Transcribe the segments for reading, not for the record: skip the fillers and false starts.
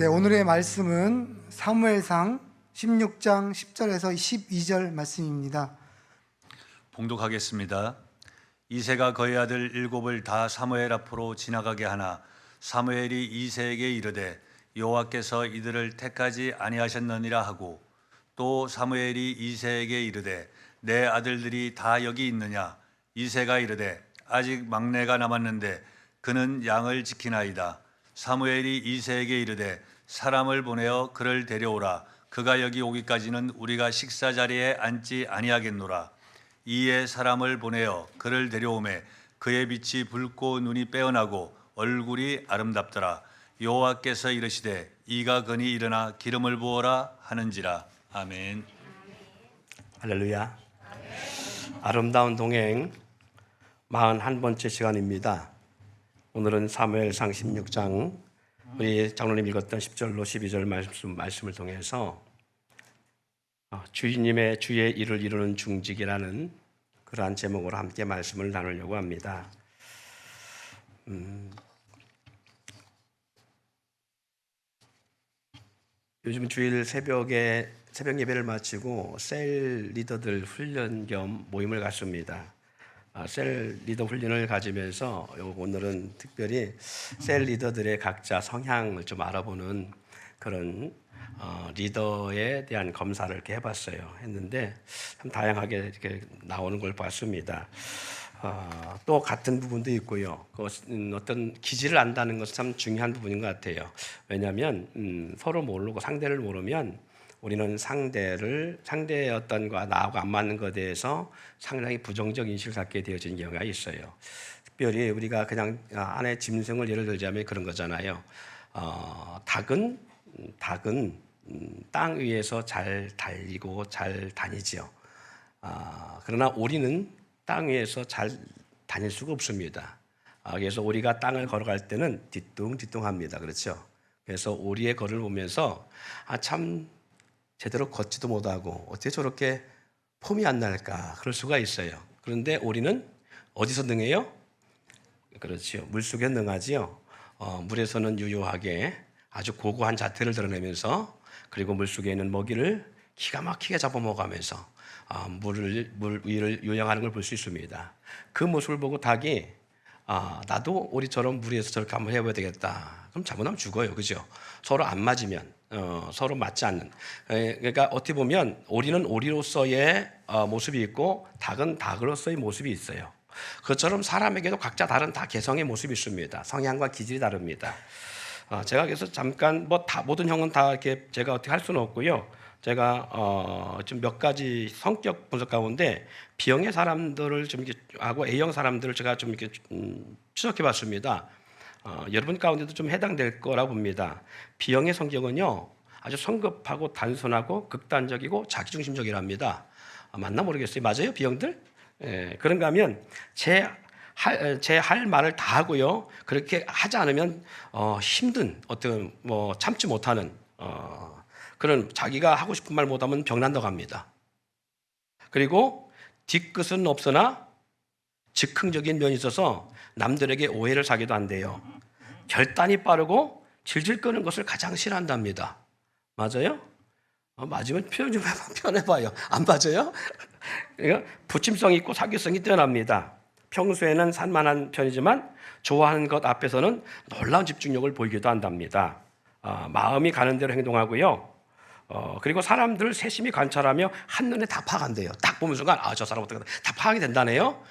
네, 오늘의 말씀은 사무엘상 16장 10절에서 12절 말씀입니다. 봉독하겠습니다. 이새가 그의 아들 일곱을 다 사무엘 앞으로 지나가게 하나 사무엘이 이새에게 이르되 여호와께서 이들을 택하지 아니하셨느니라 하고, 또 사무엘이 이새에게 이르되 내 아들들이 다 여기 있느냐? 이새가 이르되 아직 막내가 남았는데 그는 양을 지키나이다. 사무엘이 이새에게 이르되 사람을 보내어 그를 데려오라. 그가 여기 오기까지는 우리가 식사 자리에 앉지 아니하겠노라. 이에 사람을 보내어 그를 데려오매 그의 빛이 붉고 눈이 빼어나고 얼굴이 아름답더라. 여호와께서 이르시되 이가 그니 일어나 기름을 부어라 하는지라. 아멘. 할렐루야. 아름다운 동행 41번째 시간입니다. 오늘은 사무엘상 16장 우리 장로님 읽었던 10절로 12절 말씀을 통해서 주님의 주의 일을 이루는 중직이라는 그러한 제목으로 함께 말씀을 나누려고 합니다. 요즘 주일 새벽 예배를 마치고 셀 리더들 훈련 겸 모임을 갖습니다. 셀 리더 훈련을 가지면서 오늘은 특별히 셀 리더들의 각자 성향을 좀 알아보는 그런 리더에 대한 검사를 이렇게 해봤어요. 했는데 참 다양하게 이렇게 나오는 걸 봤습니다. 또 같은 부분도 있고요. 어떤 기질을 안다는 것은 참 중요한 부분인 것 같아요. 왜냐하면 서로 모르고 상대를 모르면 우리는 상대의 어떤 거 나하고 안 맞는 것에 대해서 상당히 부정적 인식을 갖게 되어지는 경우가 있어요. 특별히 우리가 그냥 안에 짐승을 예를 들자면 그런 거잖아요. 닭은 땅 위에서 잘 달리고 잘 다니지요. 그러나 오리는 땅 위에서 잘 다닐 수가 없습니다. 그래서 오리가 땅을 걸어갈 때는 뒤뚱뒤뚱합니다. 그렇죠? 그래서 오리의 걸을 보면서 참 제대로 걷지도 못하고 어떻게 저렇게 폼이 안 날까 그럴 수가 있어요. 그런데 오리는 어디서 능해요? 그렇지요. 물속에 능하지요. 물에서는 유효하게 아주 고고한 자태를 드러내면서, 그리고 물속에 있는 먹이를 기가 막히게 잡아먹으면서 물 위를 요양하는 걸 볼 수 있습니다. 그 모습을 보고 닭이 나도 오리처럼 물 위에서 저렇게 한번 해봐야 되겠다. 그럼 잘못하면 죽어요. 그죠? 서로 안 맞으면, 서로 맞지 않는. 그러니까 어떻게 보면 오리는 오리로서의 모습이 있고 닭은 닭으로서의 모습이 있어요. 그것처럼 사람에게도 각자 다른 다 개성의 모습이 있습니다. 성향과 기질이 다릅니다. 제가 그래서 잠깐 모든 형은 다 이렇게 제가 어떻게 할 수는 없고요. 제가 좀 몇 가지 성격 분석 가운데 B형의 사람들을 좀 이렇게 하고 A형 사람들을 제가 좀 이렇게 추적해봤습니다. 여러분 가운데도 좀 해당될 거라고 봅니다. B형의 성격은요 아주 성급하고 단순하고 극단적이고 자기중심적이랍니다. 맞나 모르겠어요. 맞아요, B형들? 예, 그런가 하면 제 할 말을 다 하고요. 그렇게 하지 않으면 힘든 어떤 참지 못하는 그런 자기가 하고 싶은 말 못하면 병난다고 합니다. 그리고 뒤끝은 없으나 즉흥적인 면이 있어서 남들에게 오해를 사기도 한대요. 결단이 빠르고 질질 끄는 것을 가장 싫어한답니다. 맞아요? 맞으면 표현 좀 표현해봐요. 안 맞아요? 그러니까 부침성이 있고 사교성이 뛰어납니다. 평소에는 산만한 편이지만 좋아하는 것 앞에서는 놀라운 집중력을 보이기도 한답니다. 마음이 가는 대로 행동하고요. 그리고 사람들을 세심히 관찰하며 한눈에 다 파악한대요. 딱 보는 순간 저 사람 어떻게 다 파악이 된다네요.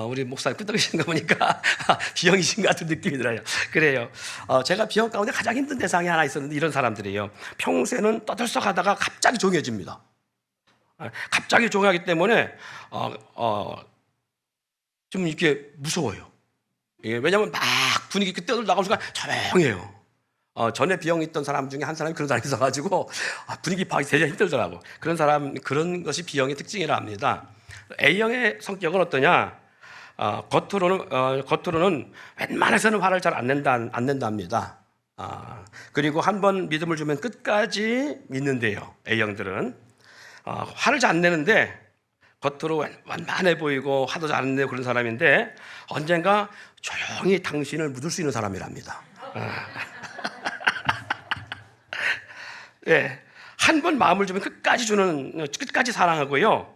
우리 목사님 끄덕이시는 거 보니까 B형이신 것 같은 느낌이 들어요. 그래요. 제가 B형 가운데 가장 힘든 대상이 하나 있었는데 이런 사람들이에요. 평소에는 떠들썩하다가 갑자기 조용해집니다. 갑자기 조용하기 때문에 좀 이렇게 무서워요. 왜냐하면 막 분위기 떠들 나가는 순간 조용해요. 전에 B형이 있던 사람 중에 한 사람이 그런 사람이 있어가지고 분위기 파악이 되게 힘들더라고. 그런 것이 B형의 특징이라 합니다. A형의 성격은 어떠냐? 겉으로는 웬만해서는 화를 잘 안 낸답니다. 그리고 한번 믿음을 주면 끝까지 믿는데요. A형들은 화를 잘 안 내는데 겉으로 완만해 보이고 화도 잘 안 내고 그런 사람인데 언젠가 조용히 당신을 묻을 수 있는 사람이랍니다. 예, 한 번 마음을 주면 끝까지 사랑하고요.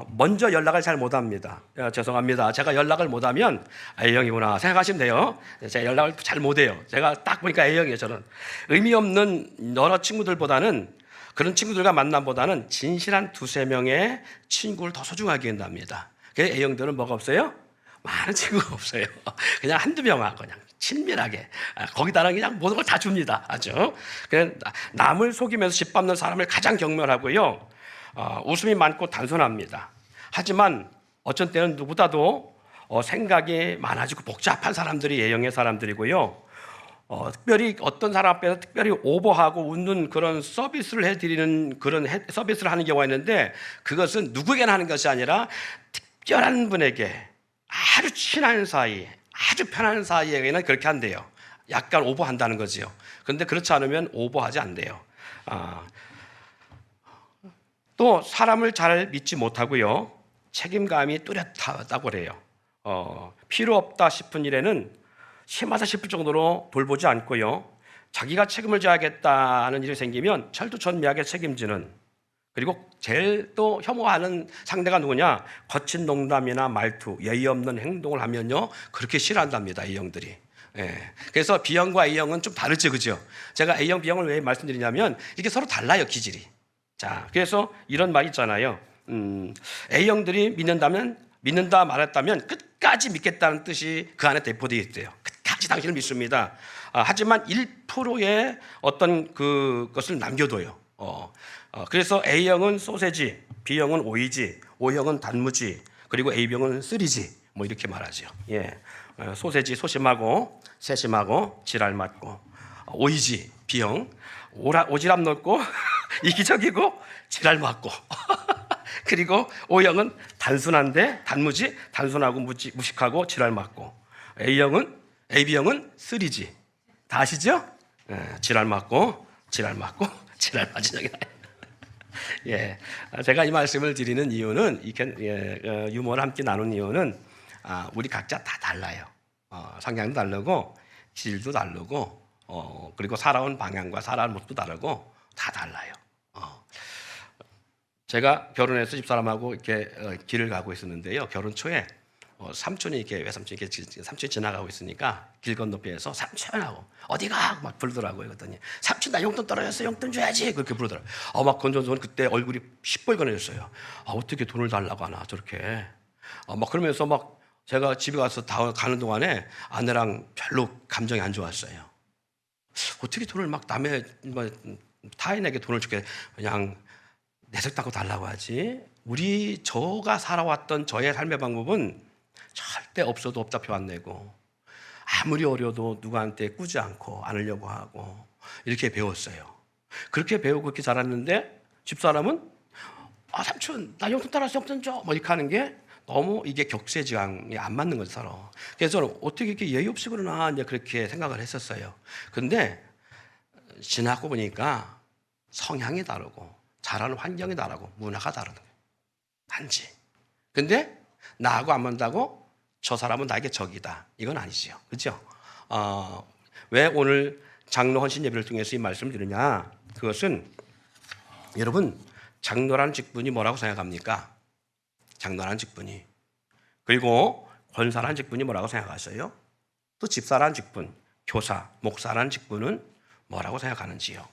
먼저 연락을 잘 못합니다. 죄송합니다. 제가 연락을 못하면 A형이구나 생각하시면 돼요. 제가 연락을 잘 못해요. 제가 딱 보니까 A형이에요. 저는 의미 없는 여러 친구들보다는, 그런 친구들과 만남보다는 진실한 두세 명의 친구를 더 소중하게 한답니다. 그래서 A형들은 뭐가 없어요? 많은 친구가 없어요. 그냥 한두 명하고 그냥 친밀하게, 거기다가 그냥 모든 걸 다 줍니다. 아주. 그냥 남을 속이면서 짓밟는 사람을 가장 경멸하고요. 웃음이 많고 단순합니다. 하지만 어쩐 때는 누구보다도 생각이 많아지고 복잡한 사람들이 A형의 사람들이고요. 특별히 어떤 사람 앞에서 특별히 오버하고 웃는 그런 서비스를 해드리는 그런 서비스를 하는 경우가 있는데, 그것은 누구에게나 하는 것이 아니라 특별한 분에게, 아주 친한 사이, 아주 편한 사이에게는 그렇게 한대요. 약간 오버한다는 거지요. 그런데 그렇지 않으면 오버하지 않대요. 또 사람을 잘 믿지 못하고요. 책임감이 뚜렷하다고 그래요. 필요 없다 싶은 일에는 심하다 싶을 정도로 돌보지 않고요. 자기가 책임을 져야겠다는 일이 생기면 철두철미하게 책임지는, 그리고 제일 또 혐오하는 상대가 누구냐? 거친 농담이나 말투, 예의 없는 행동을 하면요, 그렇게 싫어한답니다, A형들이. 예. 그래서 B형과 A형은 좀 다르죠, 그죠? 제가 A형, B형을 왜 말씀드리냐면 이게 서로 달라요, 기질이. 자, 그래서 이런 말 있잖아요. A형들이 믿는다 말했다면 끝까지 믿겠다는 뜻이 그 안에 대포되어 있대요. 끝까지 당신을 믿습니다. 하지만 1%의 어떤 그것을 남겨둬요. 그래서 A형은 소세지, B형은 오이지, O형은 단무지, 그리고 A형은 쓰리지, 뭐 이렇게 말하죠. 예, 소세지 소심하고 세심하고 지랄 맞고, 오이지 B형 오지랖 넓고 이기적이고 지랄 맞고 그리고 O형은 단순한데 단무지, 단순하고 무식하고 지랄 맞고, AB형은 쓰리지. 다 아시죠? 지랄 맞고 지랄 맞은 형이 나요. 예, 제가 이 말씀을 드리는 이유는, 유머를 함께 나눈 이유는, 우리 각자 다 달라요. 성향도 다르고 기질도 다르고, 그리고 살아온 방향과 살아온 모습도 다르고 다 달라요. 제가 결혼해서 집사람하고 이렇게 길을 가고 있었는데요. 결혼 초에 삼촌이 이렇게, 외삼촌이 이렇게 삼촌이 지나가고 있으니까 길 건너편에서 삼촌하고 어디가 막 부르더라고요. 그랬더니 삼촌 나 용돈 떨어졌어, 용돈 줘야지, 그렇게 부르더라고요. 막 건전전 그때 얼굴이 시뻘건해졌어요. 어떻게 돈을 달라고 하나 저렇게. 막 그러면서 막 제가 집에 가서 가는 동안에 아내랑 별로 감정이 안 좋았어요. 어떻게 돈을 막 남의 타인에게 돈을 주게 그냥 내색하고 달라고 하지? 저가 살아왔던 저의 삶의 방법은 절대 없어도 없다표 안 내고, 아무리 어려도 누구한테 꾸지 않고 안으려고 하고, 이렇게 배웠어요. 그렇게 배우고 그렇게 자랐는데 집사람은 삼촌 나 용돈 따라서 용돈 줘, 뭐 이렇게 하는 게 너무 이게 격세지감이 안 맞는 거죠, 서로. 그래서 저는 어떻게 이렇게 예의 없이 그러나 이제 그렇게 생각을 했었어요. 근데 지나고 보니까 성향이 다르고 자라는 환경이 다르고 문화가 다르는 거예요. 단지. 근데 나하고 안 맞다고 저 사람은 나에게 적이다, 이건 아니지요. 그렇죠? 왜 오늘 장로 헌신 예배를 통해서 이 말씀을 드리냐? 그것은 여러분, 장로라는 직분이 뭐라고 생각합니까? 장로라는 직분이. 그리고 권사라는 직분이 뭐라고 생각하세요? 또 집사라는 직분, 교사, 목사라는 직분은 뭐라고 생각하는지요?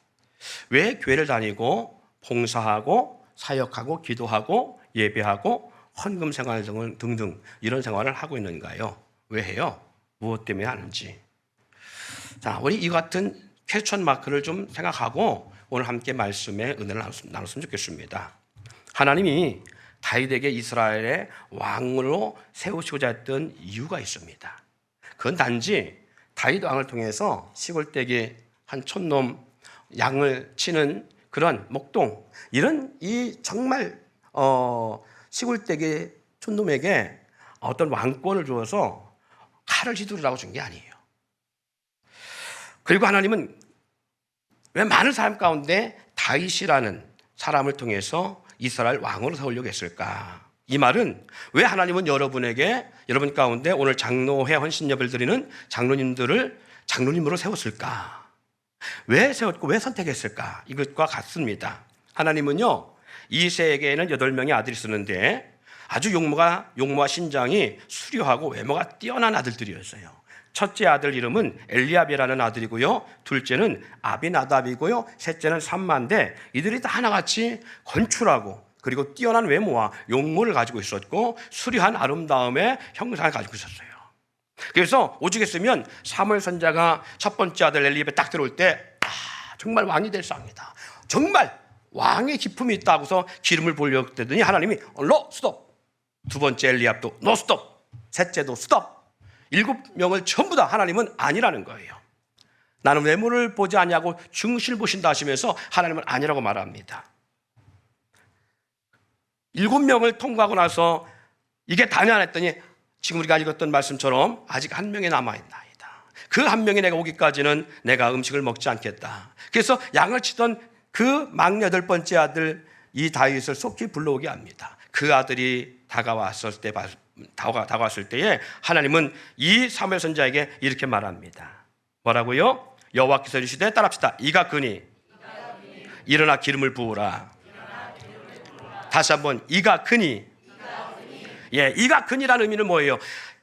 왜 교회를 다니고 봉사하고 사역하고 기도하고 예배하고 헌금 생활 등등 이런 생활을 하고 있는가요? 왜 해요? 무엇 때문에 하는지. 자, 우리 이 같은 퀘스천 마크를 좀 생각하고 오늘 함께 말씀의 은혜를 나눴으면 좋겠습니다. 하나님이 다윗에게 이스라엘의 왕으로 세우시고자 했던 이유가 있습니다. 그건 단지 다윗 왕을 통해서 시골댁에 한 촌놈 양을 치는 그런 목동, 이런 이 정말 시골댁의 촌놈에게 어떤 왕권을 주어서 칼을 휘두르라고 준 게 아니에요. 그리고 하나님은 왜 많은 사람 가운데 다윗이라는 사람을 통해서 이스라엘 왕으로 세우려고 했을까? 이 말은 왜 하나님은 여러분 가운데 오늘 장로회 헌신 예배를 드리는 장로님들을 장로님으로 세웠을까? 왜 세웠고 왜 선택했을까? 이것과 같습니다. 하나님은요, 이세에게는 8명의 아들이 있었는데 아주 용모와 신장이 수려하고 외모가 뛰어난 아들들이었어요. 첫째 아들 이름은 엘리압이라는 아들이고요, 둘째는 아비나답이고요, 셋째는 삼마인데 이들이 다 하나같이 건축하고 그리고 뛰어난 외모와 용모를 가지고 있었고 수려한 아름다움의 형상을 가지고 있었어요. 그래서 오죽했으면 사무엘 선지자가 첫 번째 아들 엘리압에 딱 들어올 때 정말 왕이 될 쌍이다, 정말 왕의 기품이 있다 하고서 기름을 부으려고 했더니 하나님이 너 스톱, 두 번째 엘리압도 너 스톱, 셋째도 스톱, 7명을 전부 다 하나님은 아니라는 거예요. 나는 외모를 보지 않냐고 중심을 보신다 하시면서 하나님은 아니라고 말합니다. 7명을 통과하고 나서 이게 다냐 했더니 지금 우리가 읽었던 말씀처럼 아직 한 명이 남아있나이다. 그 한 명이 내가 오기까지는 내가 음식을 먹지 않겠다. 그래서 양을 치던 그 막 8번째 아들 이 다윗을 속히 불러오게 합니다. 그 아들이 다가왔을 때에 하나님은 이 사무엘 선지자에게 이렇게 말합니다. 뭐라고요? 여호와께서 이르시되 따라합시다. 이가 그니 일어나 기름을 부으라. 다시 한번 이가 그니. 예, 이가 그니라는 의미는 뭐예요?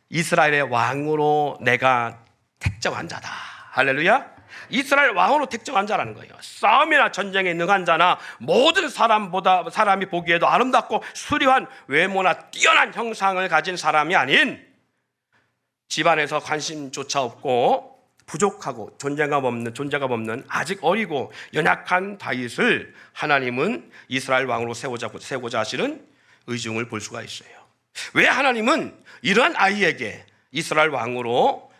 이스라엘의 왕으로 내가 택정한 자다. 할렐루야. 이스라엘 왕으로 택정한 자라는 거예요. 싸움이나 전쟁에 능한 자나 모든 사람이 보기에도 아름답고 수려한 외모나 뛰어난 형상을 가진 사람이 아닌 집안에서 관심조차 없고 부족하고 존재감 없는 아직 어리고 연약한 다윗을 하나님은 이스라엘 왕으로 세우고자 하시는 의중을 볼 수가 있어요. 왜 하나님은 이러한 아이에게 이스라엘 왕으로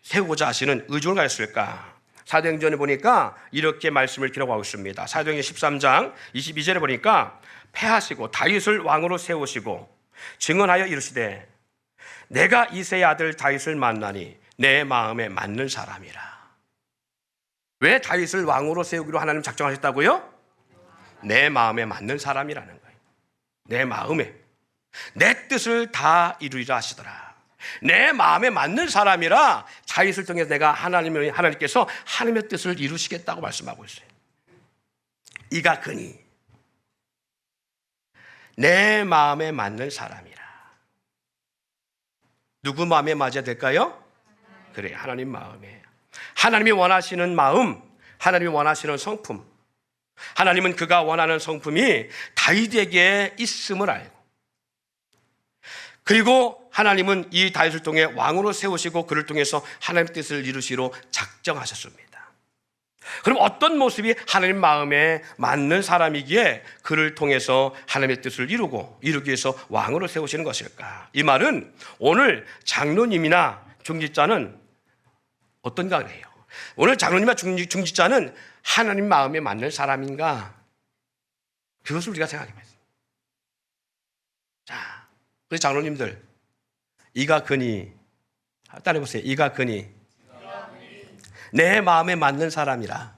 세우고자 하시는 의중을 가졌을까? 사도행전에 보니까 이렇게 말씀을 기록하고 있습니다. 사도행전 13장 22절에 보니까 패하시고 다윗을 왕으로 세우시고 증언하여 이르시되 내가 이새의 아들 다윗을 만나니 내 마음에 맞는 사람이라. 왜 다윗을 왕으로 세우기로 하나님 작정하셨다고요? 내 마음에 맞는 사람이라는 거예요. 내 마음에 내 뜻을 다 이루리라 하시더라. 내 마음에 맞는 사람이라 다윗을 통해서 내가 하나님께서 하나님의 뜻을 이루시겠다고 말씀하고 있어요. 이가 그니 내 마음에 맞는 사람이라. 누구 마음에 맞아야 될까요? 그래, 하나님 마음에. 하나님이 원하시는 마음, 하나님이 원하시는 성품. 하나님은 그가 원하는 성품이 다윗에게 있음을 알고, 그리고 하나님은 이 다윗을 통해 왕으로 세우시고 그를 통해서 하나님의 뜻을 이루시기로 작정하셨습니다. 그럼 어떤 모습이 하나님 마음에 맞는 사람이기에 그를 통해서 하나님의 뜻을 이루기 위해서 왕으로 세우시는 것일까? 이 말은 오늘 장로님이나 중직자는 어떤가 그래요. 오늘 장로님이나 중직자는 하나님 마음에 맞는 사람인가? 그것을 우리가 생각해봐야죠. 자, 우리 장로님들, 이가 그니, 따라해보세요. 이가 그니 내 마음에 맞는 사람이라.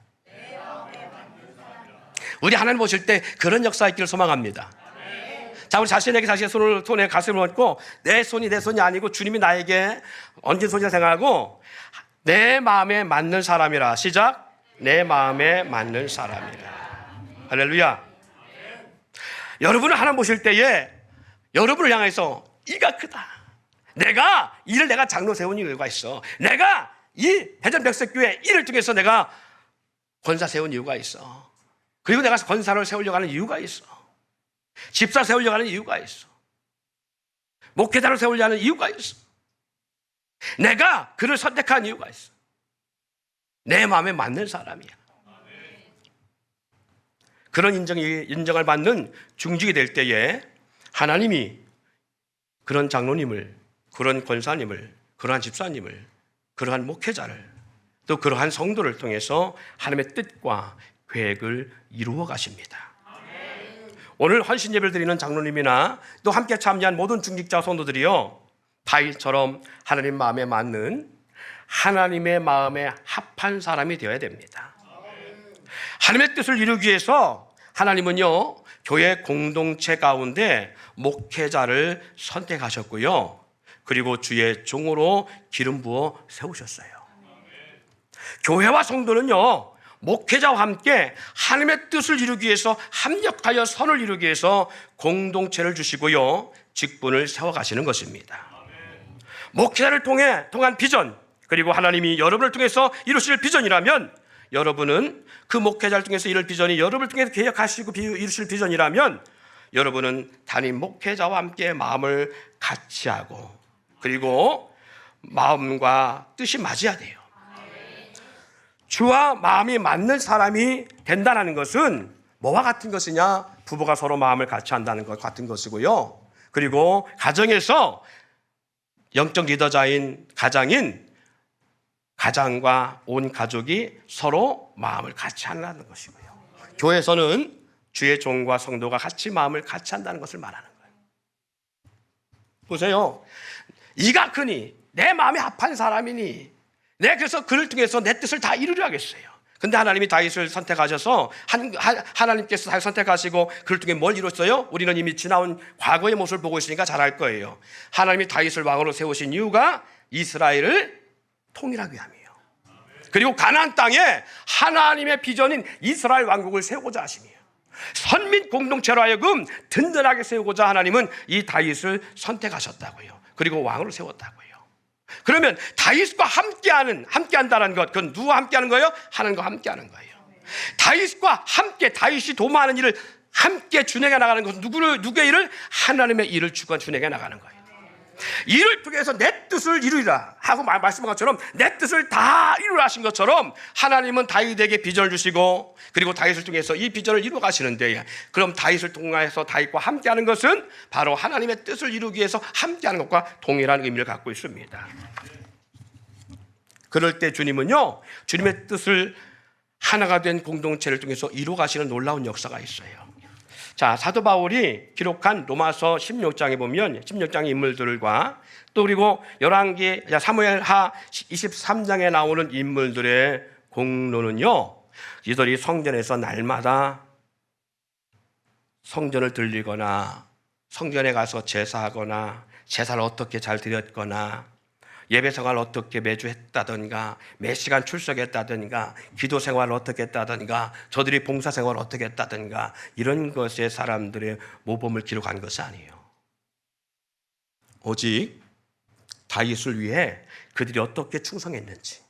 우리 하나님 보실 때 그런 역사 있기를 소망합니다. 자, 우리 자신에게 자신의 손에 가슴을 얹고 내 손이 아니고 주님이 나에게 얹은 손이라 생각하고 내 마음에 맞는 사람이라. 시작. 내 마음에 맞는 사람이라. 할렐루야. 여러분을 하나님 보실 때에 여러분을 향해서 이가 크다. 내가 장로 세운 이유가 있어. 내가 이 대전백석교회 이를 통해서 내가 권사 세운 이유가 있어. 그리고 내가 권사를 세우려고 하는 이유가 있어. 집사 세우려고 하는 이유가 있어. 목회자를 세우려고 하는 이유가 있어. 내가 그를 선택한 이유가 있어. 내 마음에 맞는 사람이야. 그런 인정을 받는 중직이 될 때에 하나님이 그런 장로님을, 그런 권사님을, 그러한 집사님을, 그러한 목회자를, 또 그러한 성도를 통해서 하나님의 뜻과 계획을 이루어 가십니다. 오늘 헌신 예배를 드리는 장로님이나 또 함께 참여한 모든 중직자 성도들이요, 다윗처럼 하나님 마음에 맞는, 하나님의 마음에 합한 사람이 되어야 됩니다. 하나님의 뜻을 이루기 위해서 하나님은요, 교회 공동체 가운데 목회자를 선택하셨고요, 그리고 주의 종으로 기름 부어 세우셨어요. 교회와 성도는요, 목회자와 함께 하나님의 뜻을 이루기 위해서 합력하여 선을 이루기 위해서 공동체를 주시고요, 직분을 세워가시는 것입니다. 목회자를 통한 비전, 그리고 하나님이 여러분을 통해서 이루실 비전이라면, 여러분은 그 목회자를 통해서 이룰 비전이 여러분을 통해서 계획하시고 이루실 비전이라면, 여러분은 담임 목회자와 함께 마음을 같이 하고, 그리고 마음과 뜻이 맞아야 돼요. 주와 마음이 맞는 사람이 된다는 것은 뭐와 같은 것이냐? 부부가 서로 마음을 같이 한다는 것 같은 것이고요. 그리고 가정에서 영적 리더자인 가장과 온 가족이 서로 마음을 같이 한다는 것이고요. 교회에서는 주의 종과 성도가 같이 마음을 같이 한다는 것을 말하는 거예요. 보세요. 이가 크니 내 마음에 합한 사람이니 내가 그래서 그를 통해서 내 뜻을 다 이루려 하겠어요. 근데 하나님이 다윗을 선택하셔서 하나님께서 다윗을 선택하시고 그를 통해 뭘 이뤘어요? 우리는 이미 지나온 과거의 모습을 보고 있으니까 잘 알 거예요. 하나님이 다윗을 왕으로 세우신 이유가 이스라엘을 통일하기 위함이에요. 그리고 가나안 땅에 하나님의 비전인 이스라엘 왕국을 세우고자 하심이에요. 선민 공동체로 하여금 든든하게 세우고자 하나님은 이 다윗을 선택하셨다고요. 그리고 왕으로 세웠다고요. 그러면 다윗과 함께한다는 것, 그건 누구와 함께하는 거예요? 하나님과 함께하는 거예요. 다윗과 함께, 다윗이 도모하는 일을 함께 준행해 나가는 것은 누구의 일을? 하나님의 일을 준행해 나가는 거예요. 이를 통해서 내 뜻을 이루리라 하고 말씀한 것처럼 내 뜻을 다 이루라 하신 것처럼 하나님은 다윗에게 비전을 주시고, 그리고 다윗을 통해서 이 비전을 이루어 가시는데, 그럼 다윗을 통해서 다윗과 함께하는 것은 바로 하나님의 뜻을 이루기 위해서 함께하는 것과 동일한 의미를 갖고 있습니다. 그럴 때 주님은요, 주님의 뜻을 하나가 된 공동체를 통해서 이루어 가시는 놀라운 역사가 있어요. 자, 사도 바울이 기록한 로마서 16장에 보면 16장의 인물들과 또 그리고 열왕기 사무엘하 23장에 나오는 인물들의 공로는요, 이들이 성전에서 날마다 성전을 들리거나 성전에 가서 제사하거나 제사를 어떻게 잘 드렸거나 예배 생활을 어떻게 매주 했다든가 몇 시간 출석했다든가 기도 생활을 어떻게 했다든가 저들이 봉사 생활을 어떻게 했다든가 이런 것에 사람들의 모범을 기록한 것이 아니에요. 오직 다윗을 위해 그들이 어떻게 충성했는지,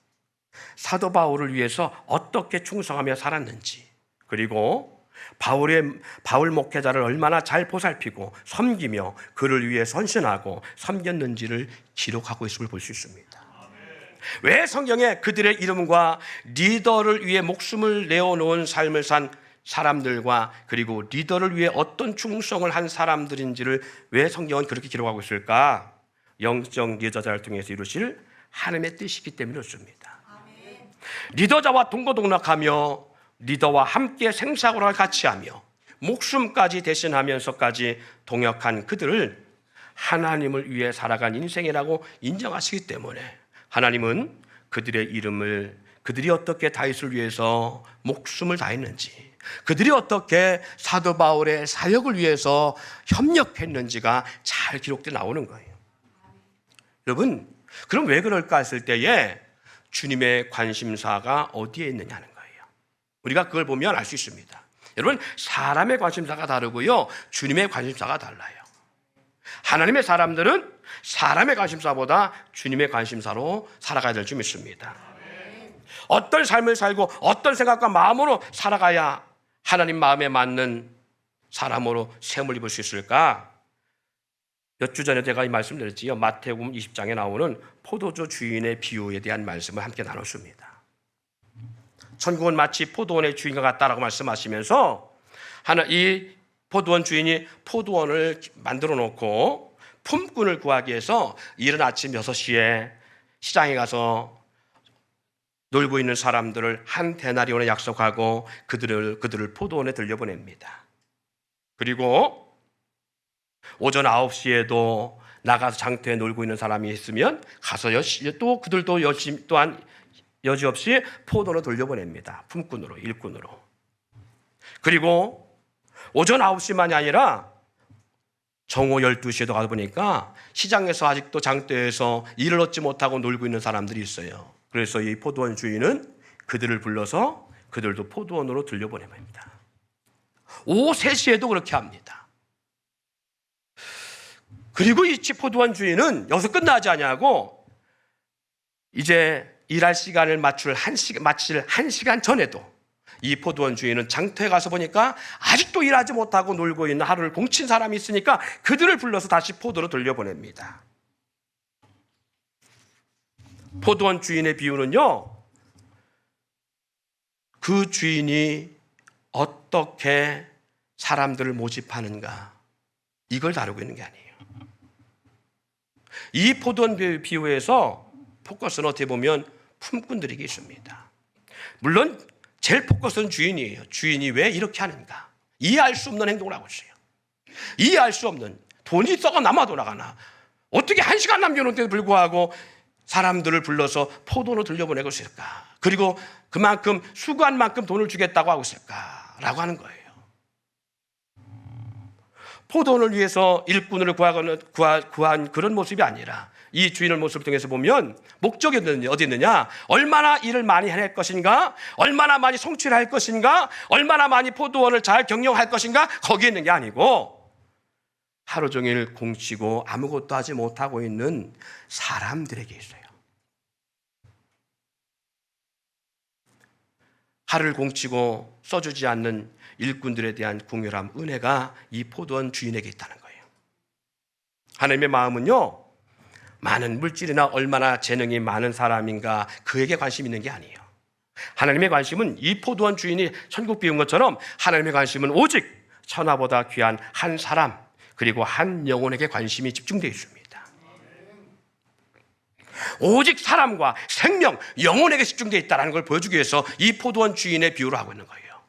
사도 바울을 위해서 어떻게 충성하며 살았는지, 그리고 바울 목회자를 얼마나 잘 보살피고 섬기며 그를 위해 헌신하고 섬겼는지를 기록하고 있음을 볼 수 있습니다. 왜 성경에 그들의 이름과 리더를 위해 목숨을 내어놓은 삶을 산 사람들과 그리고 리더를 위해 어떤 충성을 한 사람들인지를 왜 성경은 그렇게 기록하고 있을까? 영적 리더자를 통해서 이루실 하나님의 뜻이기 때문에 그렇습니다. 리더자와 동거동락하며 리더와 함께 생사고를 같이 하며 목숨까지 대신하면서까지 동역한 그들을 하나님을 위해 살아간 인생이라고 인정하시기 때문에 하나님은 그들의 이름을, 그들이 어떻게 다윗을 위해서 목숨을 다했는지, 그들이 어떻게 사도 바울의 사역을 위해서 협력했는지가 잘 기록되어 나오는 거예요. 여러분, 그럼 왜 그럴까 했을 때에 주님의 관심사가 어디에 있느냐는 거예요. 우리가 그걸 보면 알 수 있습니다. 여러분, 사람의 관심사가 다르고요, 주님의 관심사가 달라요. 하나님의 사람들은 사람의 관심사보다 주님의 관심사로 살아가야 될 줄 믿습니다. 어떤 삶을 살고 어떤 생각과 마음으로 살아가야 하나님 마음에 맞는 사람으로 세움을 입을 수 있을까? 몇 주 전에 제가 이 말씀드렸지요. 마태복음 20장에 나오는 포도주 주인의 비유에 대한 말씀을 함께 나눴습니다. 천국은 마치 포도원의 주인과 같다라고 말씀하시면서 이 포도원 주인이 포도원을 만들어 놓고 품꾼을 구하기 위해서 이른 아침 6시에 시장에 가서 놀고 있는 사람들을 한 데나리온에 약속하고 그들을 포도원에 들려보냅니다. 그리고 오전 9시에도 나가서 장터에 놀고 있는 사람이 있으면 가서 또 그들도 또한 여지없이 포도로 돌려보냅니다. 품꾼으로, 일꾼으로. 그리고 오전 9시만이 아니라 정오 12시에도 가다 보니까 시장에서 아직도 장터에서 일을 얻지 못하고 놀고 있는 사람들이 있어요. 그래서 이 포도원 주인은 그들을 불러서 그들도 포도원으로 들려보냅니다. 오후 3시에도 그렇게 합니다. 그리고 이 포도원 주인은 여기서 끝나지 않냐고 이제 일할 시간을 마칠 1시간 전에도 이 포도원 주인은 장터에 가서 보니까 아직도 일하지 못하고 놀고 있는 하루를 공친 사람이 있으니까 그들을 불러서 다시 포도로 돌려보냅니다. 포도원 주인의 비유는요, 그 주인이 어떻게 사람들을 모집하는가, 이걸 다루고 있는 게 아니에요. 이 포도원 비유에서 포커스는 어떻게 보면 품꾼들에게 있습니다. 물론 제일 포커스는 주인이에요. 주인이 왜 이렇게 하는가, 이해할 수 없는 행동을 하고 있어요. 이해할 수 없는, 돈이 썩어 남아 돌아가나, 어떻게 1시간 남겨놓은데도 불구하고 사람들을 불러서 포도로 들려보내고 있을까, 그리고 그만큼 수고한 만큼 돈을 주겠다고 하고 있을까라고 하는 거예요. 포도원을 위해서 일꾼을 구한 그런 모습이 아니라 이 주인의 모습을 통해서 보면 목적이 어디 있느냐, 얼마나 일을 많이 해낼 것인가, 얼마나 많이 성취를 할 것인가, 얼마나 많이 포도원을 잘 경영할 것인가, 거기에 있는 게 아니고 하루 종일 공치고 아무것도 하지 못하고 있는 사람들에게 있어요. 하루를 공치고 써주지 않는 일꾼들에 대한 궁휼함, 은혜가 이 포도원 주인에게 있다는 거예요. 하나님의 마음은요, 많은 물질이나 얼마나 재능이 많은 사람인가 그에게 관심이 있는 게 아니에요. 하나님의 관심은 이 포도원 주인이 천국 비운 것처럼 하나님의 관심은 오직 천하보다 귀한 한 사람, 그리고 한 영혼에게 관심이 집중되어 있습니다. 오직 사람과 생명, 영혼에게 집중되어 있다는 걸 보여주기 위해서 이 포도원 주인의 비유를 하고 있는 거예요.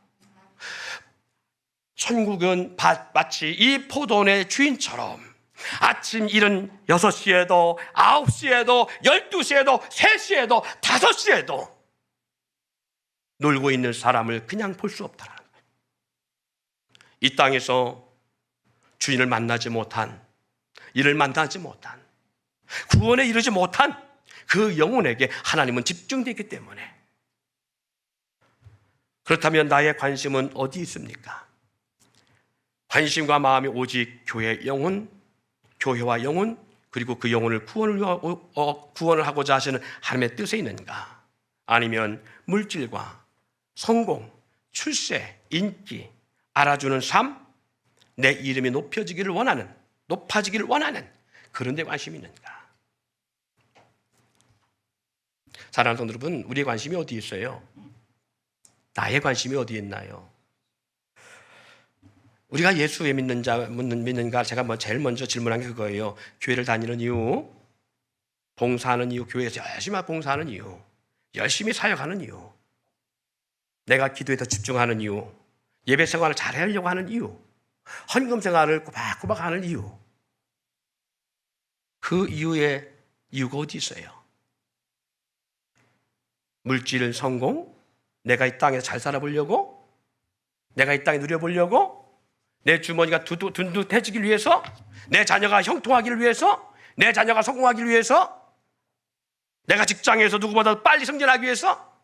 천국은 마치 이 포도원의 주인처럼 아침 일은 6시에도 9시에도 12시에도 3시에도 5시에도 놀고 있는 사람을 그냥 볼 수 없다는 거예요. 이 땅에서 주인을 만나지 못한, 이를 만나지 못한, 구원에 이르지 못한 그 영혼에게 하나님은 집중되어 있기 때문에, 그렇다면 나의 관심은 어디 있습니까? 관심과 마음이 오직 교회의 영혼, 교회와 영혼, 그리고 그 영혼을 구원을 하고자 하시는 하나님의 뜻에 있는가? 아니면 물질과 성공, 출세, 인기, 알아주는 삶, 내 이름이 높아지기를 원하는 그런 데 관심이 있는가? 사랑하는 성도 여러분, 우리의 관심이 어디 있어요? 나의 관심이 어디 있나요? 우리가 예수에 믿는가, 제가 제일 먼저 질문한 게 그거예요. 교회를 다니는 이유, 봉사하는 이유, 교회에서 열심히 봉사하는 이유, 열심히 사역하는 이유, 내가 기도에 더 집중하는 이유, 예배 생활을 잘 하려고 하는 이유, 헌금 생활을 꼬박꼬박 하는 이유, 그 이유의 이유가 어디 있어요? 물질, 성공, 내가 이 땅에서 잘 살아보려고, 내가 이 땅에 누려보려고, 내 주머니가 둔둔해지기 위해서, 내 자녀가 형통하기를 위해서, 내 자녀가 성공하기를 위해서, 내가 직장에서 누구보다 빨리 승진하기 위해서,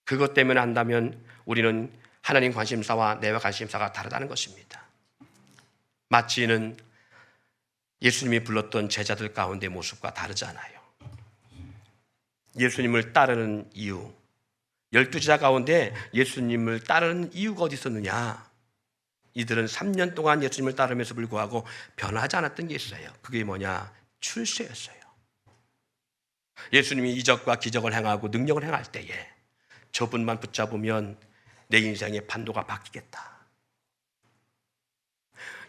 그것 때문에 한다면 우리는 하나님 관심사와 내와 관심사가 다르다는 것입니다. 마치는 예수님이 불렀던 제자들 가운데 모습과 다르잖아요. 예수님을 따르는 이유, 12제자 가운데 예수님을 따르는 이유가 어디 있었느냐? 이들은 3년 동안 예수님을 따르면서 불구하고 변하지 않았던 게 있어요. 그게 뭐냐? 출세였어요. 예수님이 이적과 기적을 행하고 능력을 행할 때에 저분만 붙잡으면 내 인생의 판도가 바뀌겠다.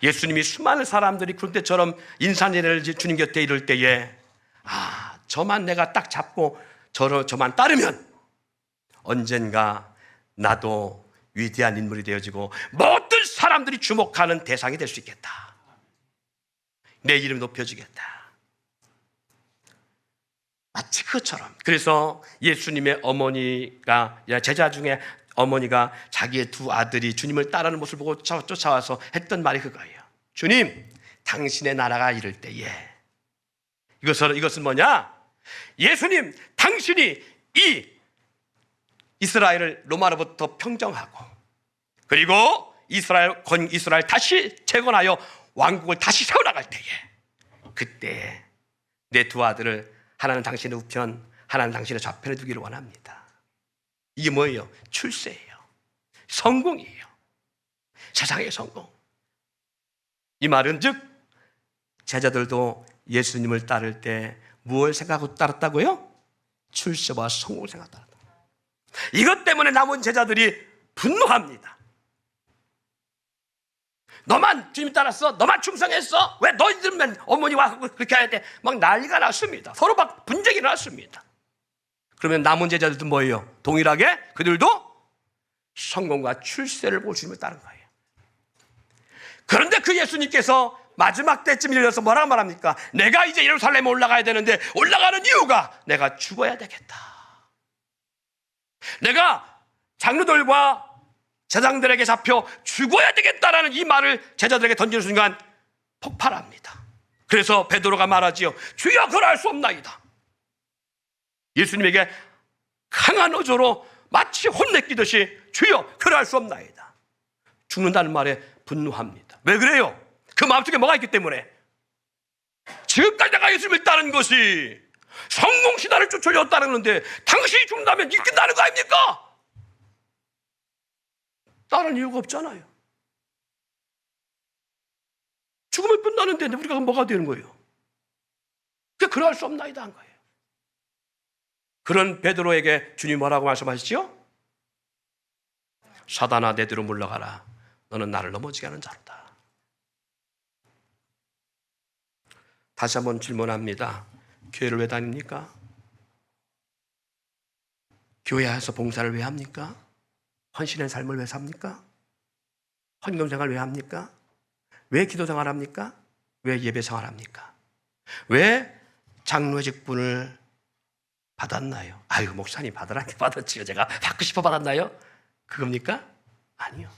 예수님이 수많은 사람들이 그때처럼 인산예례를 주님 곁에 이를 때에 저만 내가 딱 잡고 저만 따르면 언젠가 나도 위대한 인물이 되어지고 모든 사람들이 주목하는 대상이 될 수 있겠다. 내 이름이 높여지겠다. 마치 그것처럼. 그래서 예수님의 어머니가, 제자 중에 어머니가 자기의 두 아들이 주님을 따르는 모습을 보고 쫓아와서 했던 말이 그거예요. 주님, 당신의 나라가 이를 때에, 이것은 뭐냐? 예수님, 당신이 이 이스라엘을 로마로부터 평정하고 그리고 이스라엘 다시 재건하여 왕국을 다시 세워나갈 때에 그때 내 두 아들을 하나는 당신의 우편, 하나는 당신의 좌편에 두기를 원합니다. 이게 뭐예요? 출세예요. 성공이에요. 세상의 성공. 이 말은 즉 제자들도 예수님을 따를 때 무엇을 생각하고 따랐다고요? 출세와 성공을 생각하고 따랐다. 이것 때문에 남은 제자들이 분노합니다. 너만 주님 따랐어? 너만 충성했어? 왜 너희들만 어머니와 그렇게 해야 돼? 막 난리가 났습니다. 서로 막 분쟁이 났습니다. 그러면 남은 제자들도 뭐예요? 동일하게 그들도 성공과 출세를 보고 주님을 따른 거예요. 그런데 그 예수님께서 마지막 때쯤 이르러서 뭐라고 말합니까? 내가 이제 예루살렘에 올라가야 되는데 올라가는 이유가 내가 죽어야 되겠다. 내가 장로들과 제장들에게 잡혀 죽어야 되겠다라는 이 말을 제자들에게 던지는 순간 폭발합니다. 그래서 베드로가 말하지요. 주여 그럴 수 없나이다. 예수님에게 강한 어조로 마치 혼내키듯이 주여 그럴 수 없나이다. 죽는다는 말에 분노합니다. 왜 그래요? 그 마음속에 뭐가 있기 때문에. 지금까지 내가 예수님을 따른 것이 성공신화를 쫓으려 따르는데 당신이 죽는다면 이긴다는 거 아닙니까? 따른 이유가 없잖아요. 죽으면 끝나는데 우리가 뭐가 되는 거예요? 그럴 수 없나이다 한 거예요. 그런 베드로에게 주님 뭐라고 말씀하시죠? 사단아 내 뒤로 물러가라. 너는 나를 넘어지게 하는 자로다. 다시 한번 질문합니다. 교회를 왜 다닙니까? 교회에서 봉사를 왜 합니까? 헌신의 삶을 왜 삽니까? 헌금 생활 왜 합니까? 왜 기도 생활 합니까? 왜 예배 생활 합니까? 왜 장로의 직분을 받았나요? 아유 목사님 받으라는 게 받았지요. 제가 받고 싶어 받았나요? 그겁니까? 아니요.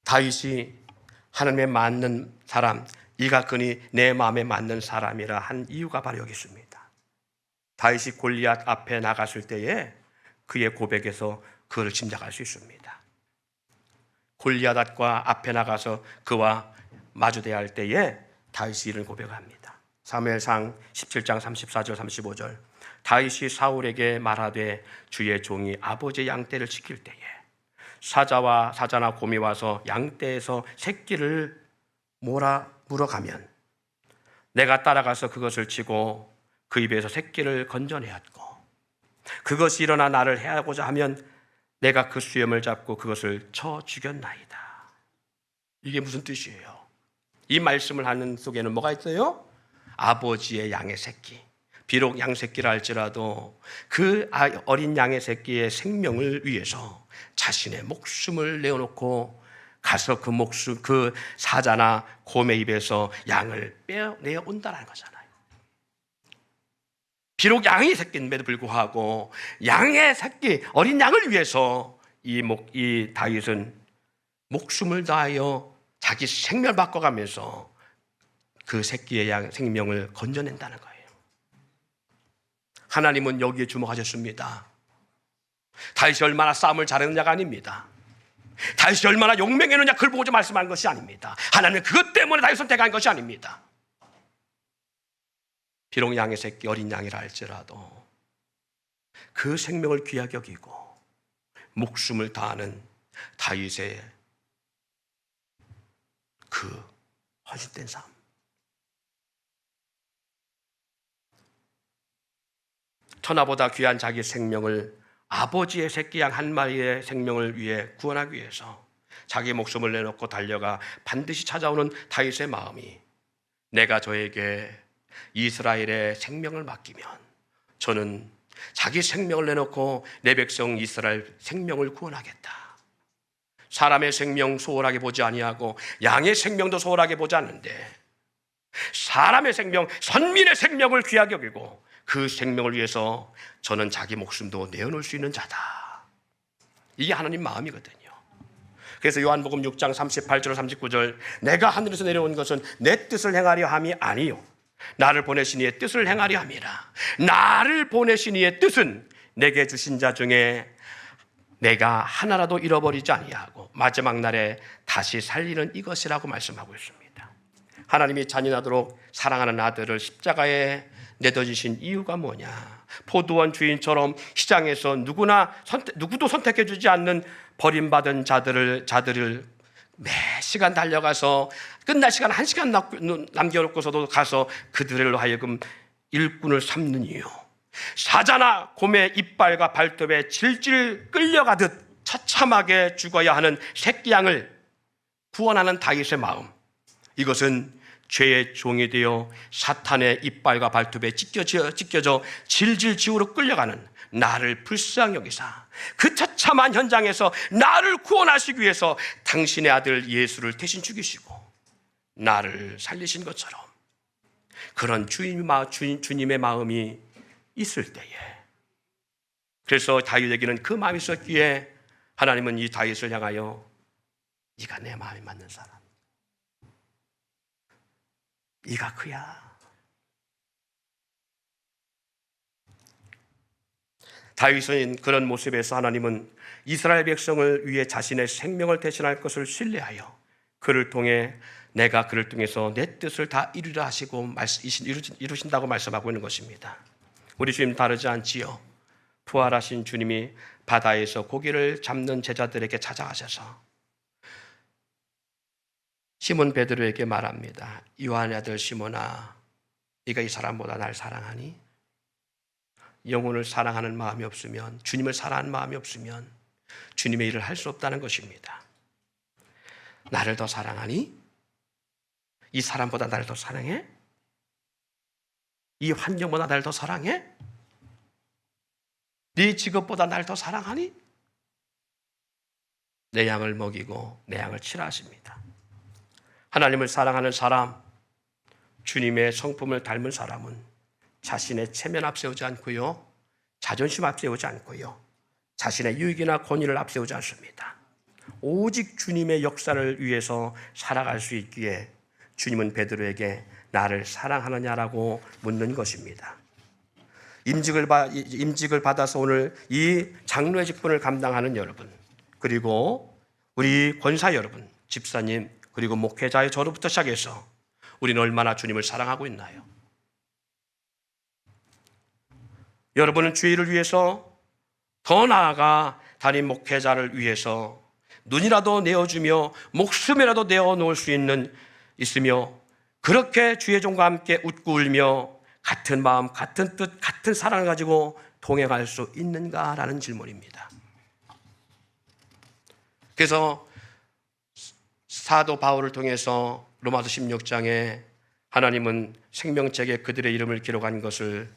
다윗이 하나님에 맞는 사람, 이가 그니 내 마음에 맞는 사람이라 한 이유가 바로 여기 있습니다. 다윗이 골리앗 앞에 나갔을 때에 그의 고백에서 그를 짐작할 수 있습니다. 골리앗과 앞에 나가서 그와 마주대야 할 때에 다윗이 이런 고백을 합니다. 사무엘상 17장 34절 35절 다윗이 사울에게 말하되 주의 종이 아버지의 양떼를 지킬 때에 사자와 사자나 곰이 와서 양떼에서 새끼를 물어가면 내가 따라가서 그것을 치고 그 입에서 새끼를 건져내었고 그것이 일어나 나를 해하고자 하면 내가 그 수염을 잡고 그것을 쳐 죽였나이다. 이게 무슨 뜻이에요? 이 말씀을 하는 속에는 뭐가 있어요? 아버지의 양의 새끼. 비록 양 새끼라 할지라도 그 어린 양의 새끼의 생명을 위해서 자신의 목숨을 내어놓고 가서 그 사자나 곰의 입에서 양을 빼내어 온다는 거잖아요. 비록 양의 새끼임에도 불구하고 양의 새끼, 어린 양을 위해서 이 다윗은 목숨을 다하여 자기 생명을 바꿔가면서 그 새끼의 양 생명을 건져낸다는 거예요. 하나님은 여기에 주목하셨습니다. 다윗이 얼마나 싸움을 잘했느냐가 아닙니다. 다윗이 얼마나 용맹했느냐 그걸 보고자 말씀하는 것이 아닙니다. 하나님은 그것 때문에 다윗을 선택한 것이 아닙니다. 비록 양의 새끼 어린 양이라 할지라도 그 생명을 귀하게 여기고 목숨을 다하는 다윗의 그 헌신된 삶. 천하보다 귀한 자기 생명을 아버지의 새끼 양 한 마리의 생명을 위해 구원하기 위해서 자기 목숨을 내놓고 달려가 반드시 찾아오는 다윗의 마음이 내가 저에게 이스라엘의 생명을 맡기면 저는 자기 생명을 내놓고 내 백성 이스라엘 생명을 구원하겠다. 사람의 생명 소홀하게 보지 아니하고 양의 생명도 소홀하게 보지 않는데 사람의 생명, 선민의 생명을 귀하게 여기고 그 생명을 위해서 저는 자기 목숨도 내어놓을 수 있는 자다. 이게 하나님 마음이거든요. 그래서 요한복음 6장 38절 39절 내가 하늘에서 내려온 것은 내 뜻을 행하려 함이 아니요 나를 보내신 이의 뜻을 행하려 함이라. 나를 보내신 이의 뜻은 내게 주신 자 중에 내가 하나라도 잃어버리지 아니하고 마지막 날에 다시 살리는 이것이라고 말씀하고 있습니다. 하나님이 잔인하도록 사랑하는 아들을 십자가에 내던지신 이유가 뭐냐? 포도원 주인처럼 시장에서 누구도 선택해 주지 않는 버림받은 자들을 매 시간 달려가서 끝날 시간 1시간 남겨놓고서도 가서 그들로 하여금 일꾼을 삼는 이유. 사자나 곰의 이빨과 발톱에 질질 끌려가듯 처참하게 죽어야 하는 새끼 양을 구원하는 다윗의 마음. 이것은 죄의 종이 되어 사탄의 이빨과 발톱에 찢겨져 질질 지우러 끌려가는 나를 불쌍히 여기사 그 처참한 현장에서 나를 구원하시기 위해서 당신의 아들 예수를 대신 죽이시고 나를 살리신 것처럼 그런 주님의 마음이 있을 때에, 그래서 다윗에게는 그 마음이 있었기에 하나님은 이 다윗을 향하여 네가 내 마음에 맞는 사람, 네가 그야. 다윗은 그런 모습에서 하나님은 이스라엘 백성을 위해 자신의 생명을 대신할 것을 신뢰하여 그를 통해 내가 그를 통해서 내 뜻을 다 이루려 하시고 이루신다고 말씀하고 있는 것입니다. 우리 주님 다르지 않지요. 부활하신 주님이 바다에서 고기를 잡는 제자들에게 찾아가셔서 시몬 베드로에게 말합니다. 요한의 아들 시몬아, 네가 이 사람보다 날 사랑하니? 영혼을 사랑하는 마음이 없으면, 주님을 사랑하는 마음이 없으면 주님의 일을 할 수 없다는 것입니다. 나를 더 사랑하니? 이 사람보다 나를 더 사랑해? 이 환경보다 나를 더 사랑해? 네 직업보다 나를 더 사랑하니? 내 양을 먹이고 내 양을 치라 하십니다. 하나님을 사랑하는 사람, 주님의 성품을 닮은 사람은 자신의 체면 앞세우지 않고요, 자존심 앞세우지 않고요, 자신의 유익이나 권위를 앞세우지 않습니다. 오직 주님의 역사를 위해서 살아갈 수 있기에 주님은 베드로에게 나를 사랑하느냐라고 묻는 것입니다. 임직을 받아서 오늘 이 장로의 직분을 감당하는 여러분, 그리고 우리 권사 여러분, 집사님, 그리고 목회자의 저로부터 시작해서 우리는 얼마나 주님을 사랑하고 있나요? 여러분은 주의를 위해서, 더 나아가 담임 목회자를 위해서 눈이라도 내어주며 목숨이라도 내어놓을 수 있으며 그렇게 주의 종과 함께 웃고 울며 같은 마음, 같은 뜻, 같은 사랑을 가지고 동행할 수 있는가라는 질문입니다. 그래서 사도 바울을 통해서 로마서 16장에 하나님은 생명책에 그들의 이름을 기록한 것을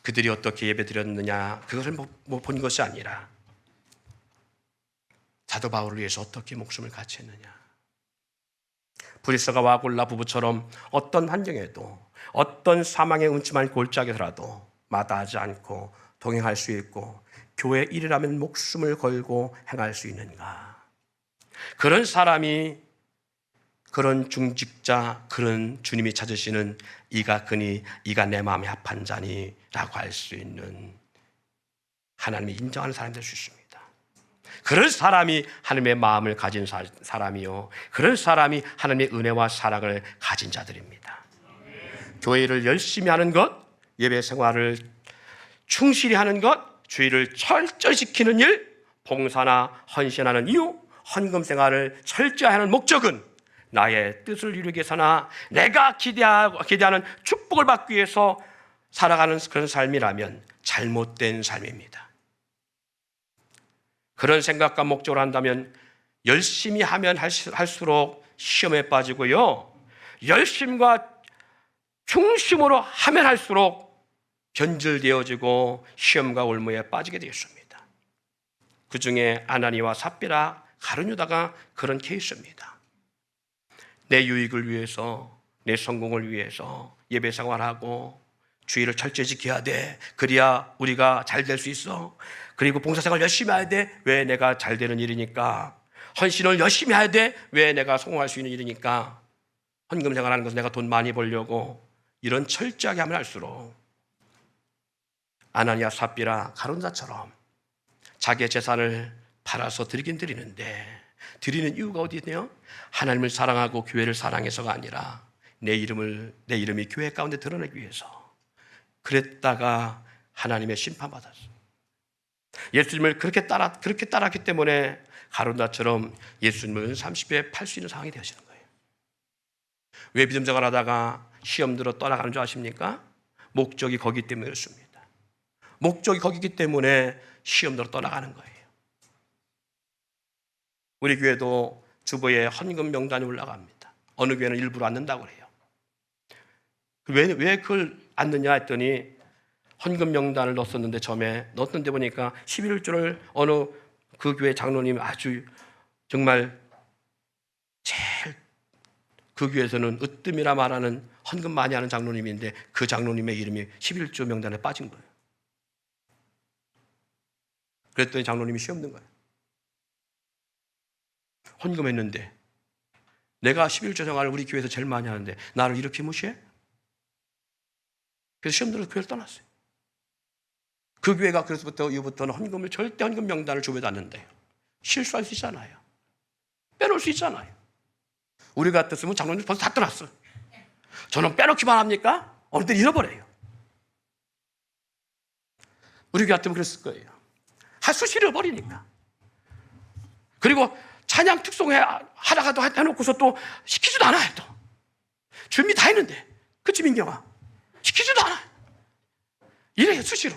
그들이 어떻게 예배드렸느냐, 그것을 본 것이 아니라 사도 바울을 위해서 어떻게 목숨을 바쳤느냐. 브리스가 와골라 부부처럼 어떤 환경에도, 어떤 사망의 음침한 골짜기에서라도 마다하지 않고 동행할 수 있고 교회 일이라면 목숨을 걸고 행할 수 있는가. 그런 사람이, 그런 중직자, 그런 주님이 찾으시는 이가 그니, 이가 내 마음에 합한 자니 라고 할 수 있는, 하나님이 인정하는 사람이 될 수 있습니다. 그런 사람이 하나님의 마음을 가진 사람이요, 그런 사람이 하나님의 은혜와 사랑을 가진 자들입니다. 교회를 열심히 하는 것, 예배 생활을 충실히 하는 것, 주의를 철저히 지키는 일, 봉사나 헌신하는 이유, 헌금 생활을 철저히 하는 목적은 나의 뜻을 이루기 위해서나 내가 기대하는 축복을 받기 위해서 살아가는 그런 삶이라면 잘못된 삶입니다. 그런 생각과 목적으로 한다면 열심히 하면 할수록 시험에 빠지고요, 열심과 중심으로 하면 할수록 변질되어지고 시험과 올무에 빠지게 되었습니다. 그 중에 아나니와 삽비라, 가룟 유다가 그런 케이스입니다. 내 유익을 위해서, 내 성공을 위해서 예배 생활하고 주의를 철저히 지켜야 돼. 그래야 우리가 잘 될 수 있어. 그리고 봉사생활 열심히 해야 돼. 왜? 내가 잘 되는 일이니까. 헌신을 열심히 해야 돼. 왜? 내가 성공할 수 있는 일이니까. 헌금 생활하는 것은 내가 돈 많이 벌려고. 이런 철저하게 하면 할수록 아나니아 삽비라 가론자처럼 자기의 재산을 팔아서 드리긴 드리는데, 드리는 이유가 어디 있네요? 하나님을 사랑하고 교회를 사랑해서가 아니라 내 이름이 교회 가운데 드러내기 위해서. 그랬다가 하나님의 심판받았어요. 예수님을 그렇게 따랐기 때문에 가론자처럼 예수님을 30배 팔 수 있는 상황이 되시는 거예요. 왜 믿음 생활하다가 시험 들어 떠나가는 줄 아십니까? 목적이 거기 때문에 그렇습니다. 목적이 거기기 때문에 시험 들어 떠나가는 거예요. 우리 교회도 주보에 헌금 명단이 올라갑니다. 어느 교회는 일부러 안 넣는다고 그래요. 왜 그걸 안 넣냐 했더니 헌금 명단을 넣었었는데 처음에 넣었는데 보니까 11조를 어느 그 교회 장로님이 아주 정말 제일 그 교회에서는 으뜸이라 말하는 헌금 많이 하는 장로님인데 그 장로님의 이름이 11조 명단에 빠진 거예요. 그랬더니 장로님이 시험 든 거예요. 헌금했는데 내가 11조 생활을 우리 교회에서 제일 많이 하는데 나를 이렇게 무시해? 그래서 시험 들어서 교회를 떠났어요. 그 교회가 그래서부터 이후부터는 절대 헌금 명단을 주변에 안 넣는데요. 실수할 수 있잖아요. 빼놓을 수 있잖아요. 우리 같았으면 장로님 벌써 다 떠났어. 저는 빼놓기만 합니까? 어느 때 잃어버려요. 우리 교회 같으면 그랬을 거예요. 수시 잃어버리니까. 그리고 찬양 특송회 하다가도 해놓고서 또 시키지도 않아요. 또 준비 다 했는데, 그치 민경아? 시키지도 않아요. 이래요, 수시로.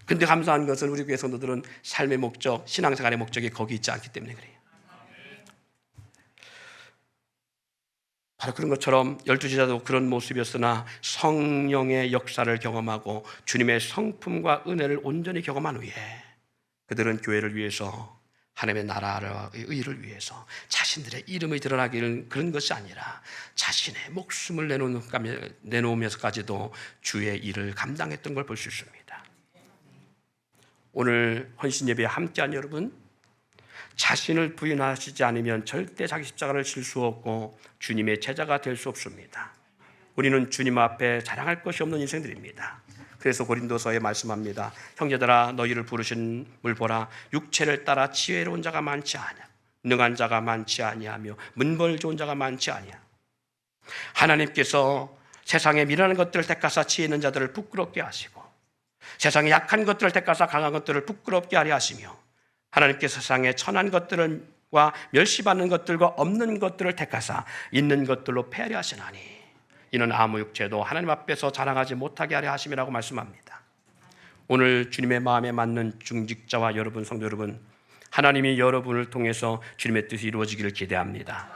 근데 감사한 것은 우리 교회 성도들은 삶의 목적, 신앙생활의 목적이 거기 있지 않기 때문에 그래요. 바로 그런 것처럼 12제자도 그런 모습이었으나 성령의 역사를 경험하고 주님의 성품과 은혜를 온전히 경험한 후에 그들은 교회를 위해서, 하나님의 나라의 의를 위해서 자신들의 이름이 드러나기를 그런 것이 아니라 자신의 목숨을 내놓으면서까지도 주의 일을 감당했던 걸 볼 수 있습니다. 오늘 헌신 예배에 함께한 여러분, 자신을 부인하시지 않으면 절대 자기 십자가를 질 수 없고 주님의 제자가 될 수 없습니다. 우리는 주님 앞에 자랑할 것이 없는 인생들입니다. 그래서 고린도서에 말씀합니다. 형제들아, 너희를 부르신 물 보라. 육체를 따라 지혜로운 자가 많지 않아, 능한 자가 많지 아니하며 문벌 좋은 자가 많지 아니야. 하나님께서 세상에 미련한 것들을 택하사 지혜 있는 자들을 부끄럽게 하시고 세상에 약한 것들을 택하사 강한 것들을 부끄럽게 하려 하시며 하나님께서 세상에 천한 것들과 멸시받는 것들과 없는 것들을 택하사 있는 것들로 패하려 하시나니 이는 아무 육체도 하나님 앞에서 자랑하지 못하게 하려 하심이라고 말씀합니다. 오늘 주님의 마음에 맞는 중직자와 여러분, 성도 여러분, 하나님이 여러분을 통해서 주님의 뜻이 이루어지기를 기대합니다.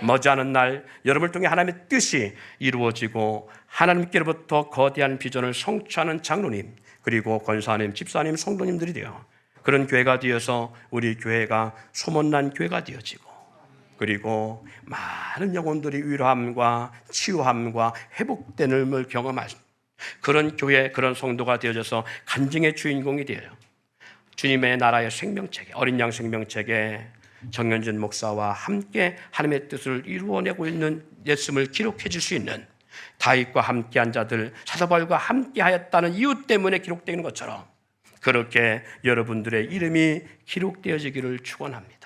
머지않은 날 여러분을 통해 하나님의 뜻이 이루어지고 하나님께로부터 거대한 비전을 성취하는 장로님, 그리고 권사님, 집사님, 성도님들이 되어 그런 교회가 되어서 우리 교회가 소문난 교회가 되어지고, 그리고 많은 영혼들이 위로함과 치유함과 회복됨을 경험할 그런 교회, 그런 성도가 되어져서 간증의 주인공이 되어요. 주님의 나라의 생명책에, 어린 양 생명책에 정현진 목사와 함께 하나님의 뜻을 이루어내고 있는 예수를 기록해 줄 수 있는 다윗과 함께한 자들, 사도바울과 함께하였다는 이유 때문에 기록되는 것처럼 그렇게 여러분들의 이름이 기록되어지기를 축원합니다.